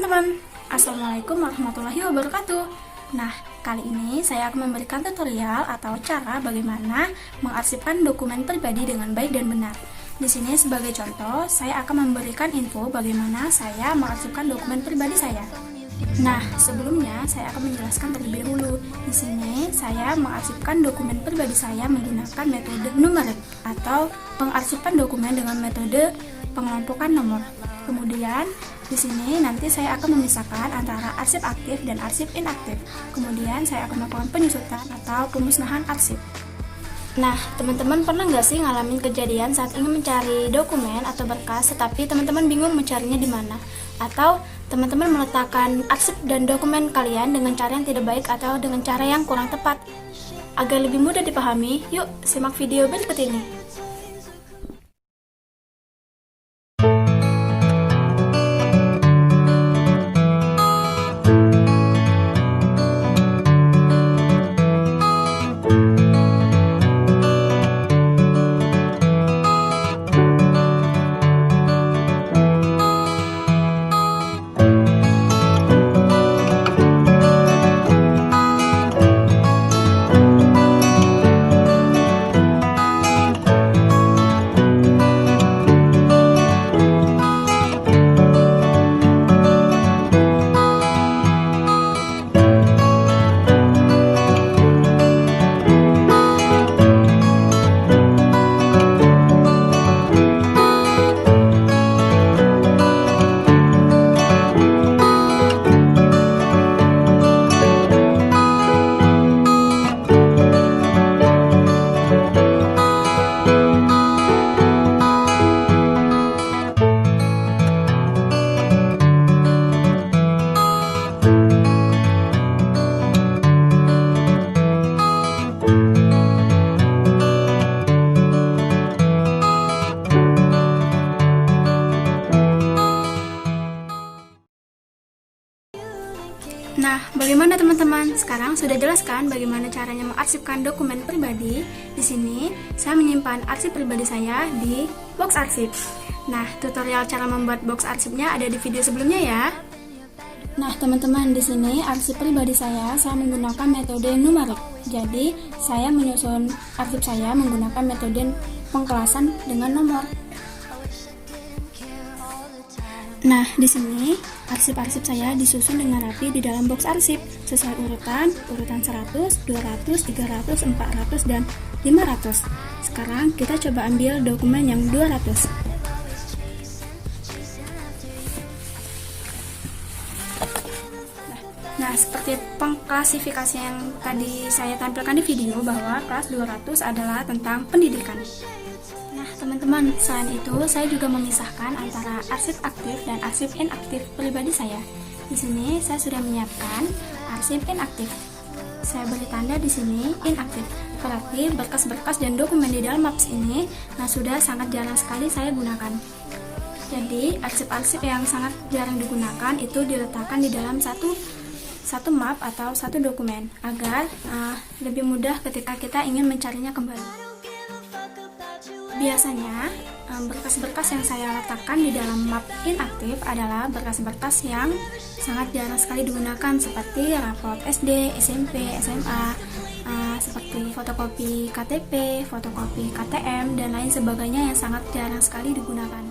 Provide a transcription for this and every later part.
teman-teman, Assalamualaikum warahmatullahi wabarakatuh. Nah, kali ini saya akan memberikan tutorial atau cara bagaimana mengarsipkan dokumen pribadi dengan baik dan benar. Di sini sebagai contoh, saya akan memberikan info bagaimana saya mengarsipkan dokumen pribadi saya. Nah, sebelumnya saya akan menjelaskan terlebih dahulu. Di sini saya mengarsipkan dokumen pribadi saya menggunakan metode numerik atau pengarsipan dokumen dengan metode pengelompokan nomor. Kemudian di sini nanti saya akan memisahkan antara arsip aktif dan arsip inaktif. Kemudian saya akan melakukan penyusutan atau pemusnahan arsip. Nah, teman-teman pernah nggak sih ngalamin kejadian saat ingin mencari dokumen atau berkas, tetapi teman-teman bingung mencarinya di mana? Atau teman-teman meletakkan arsip dan dokumen kalian dengan cara yang tidak baik atau dengan cara yang kurang tepat? Agar lebih mudah dipahami, yuk simak video berikut ini. Nah, bagaimana teman-teman? Sekarang sudah jelaskan bagaimana caranya mengarsipkan dokumen pribadi. Di sini saya menyimpan arsip pribadi saya di box arsip. Nah, tutorial cara membuat box arsipnya ada di video sebelumnya ya. Nah, teman-teman, di sini arsip pribadi saya menggunakan metode numerik. Jadi, saya menyusun arsip saya menggunakan metode pengkelasan dengan nomor. Nah, di sini arsip-arsip saya disusun dengan rapi di dalam box arsip sesuai urutan 100, 200, 300, 400, dan 500. Sekarang kita coba ambil dokumen yang 200. Nah, seperti pengklasifikasi yang tadi saya tampilkan di video bahwa kelas 200 adalah tentang pendidikan. Nah, teman-teman, selain itu saya juga memisahkan antara arsip aktif dan arsip inaktif pribadi saya. Di sini saya sudah menyiapkan arsip inaktif. Saya beri tanda di sini inaktif. Berarti berkas-berkas dan dokumen di dalam maps ini sudah sangat jarang sekali saya gunakan. Jadi, arsip-arsip yang sangat jarang digunakan itu diletakkan di dalam satu map atau satu dokumen agar lebih mudah ketika kita ingin mencarinya kembali. Biasanya, berkas-berkas yang saya letakkan di dalam map inaktif adalah berkas-berkas yang sangat jarang sekali digunakan seperti raport SD, SMP, SMA, seperti fotokopi KTP, fotokopi KTM, dan lain sebagainya yang sangat jarang sekali digunakan.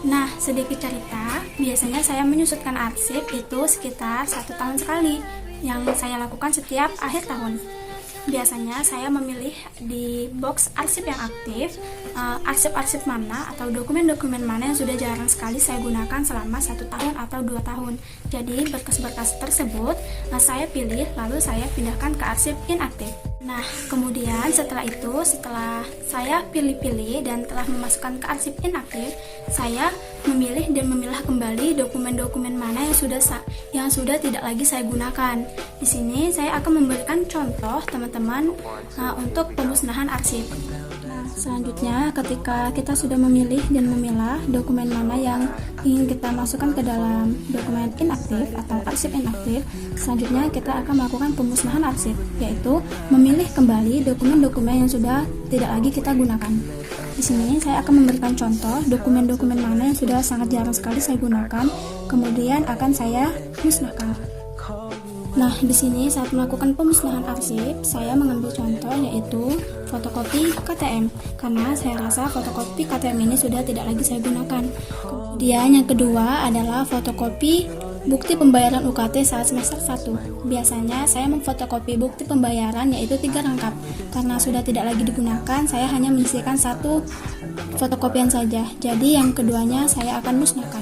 Nah, sedikit cerita, biasanya saya menyusutkan arsip itu sekitar 1 tahun sekali, yang saya lakukan setiap akhir tahun. Biasanya saya memilih di box arsip yang aktif, arsip-arsip mana atau dokumen-dokumen mana yang sudah jarang sekali saya gunakan selama 1 tahun atau 2 tahun. Jadi berkas-berkas tersebut saya pilih lalu saya pindahkan ke arsip inaktif. Nah, kemudian setelah saya pilih-pilih dan telah memasukkan ke arsip inaktif, saya memilih dan memilah kembali dokumen-dokumen mana yang sudah tidak lagi saya gunakan. Di sini saya akan memberikan contoh teman-teman untuk pemusnahan arsip. Nah, selanjutnya ketika kita sudah memilih dan memilah dokumen mana yang ingin kita masukkan ke dalam dokumen inaktif atau arsip inaktif, selanjutnya kita akan melakukan pemusnahan arsip, yaitu memilih kembali dokumen-dokumen yang sudah tidak lagi kita gunakan. Di sini saya akan memberikan contoh dokumen-dokumen mana yang sudah sangat jarang sekali saya gunakan, kemudian akan saya musnahkan. Nah, di sini saat melakukan pemusnahan arsip, saya mengambil contoh yaitu fotokopi KTM, karena saya rasa fotokopi KTM ini sudah tidak lagi saya gunakan. Kemudian yang kedua adalah fotokopi bukti pembayaran UKT saat semester 1. Biasanya saya memfotokopi bukti pembayaran yaitu 3 rangkap. Karena sudah tidak lagi digunakan, saya hanya menyisihkan 1 fotokopian saja. Jadi yang keduanya saya akan musnahkan.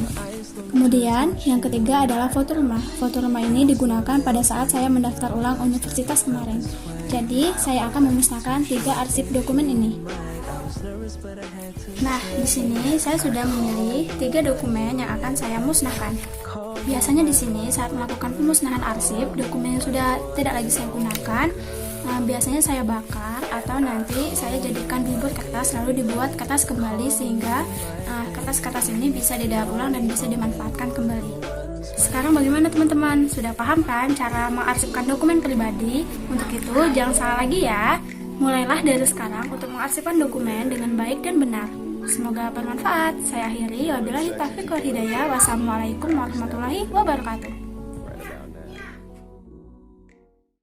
Kemudian yang ketiga adalah foto rumah. Foto rumah ini digunakan pada saat saya mendaftar ulang universitas kemarin. Jadi saya akan memusnahkan 3 arsip dokumen ini. Nah, di sini saya sudah memilih 3 dokumen yang akan saya musnahkan. Biasanya di sini saat melakukan pemusnahan arsip, dokumen yang sudah tidak lagi saya gunakan, biasanya saya bakar atau nanti saya jadikan bubur kertas lalu dibuat kertas kembali sehingga kertas-kertas ini bisa didaur ulang dan bisa dimanfaatkan kembali. Sekarang bagaimana teman-teman? Sudah paham kan cara mengarsipkan dokumen pribadi? Untuk itu jangan salah lagi ya. Mulailah dari sekarang untuk mengarsipkan dokumen dengan baik dan benar. Semoga bermanfaat. Saya akhiri. Wabillahi taufiq wal hidayah. Wassalamualaikum warahmatullahi wabarakatuh.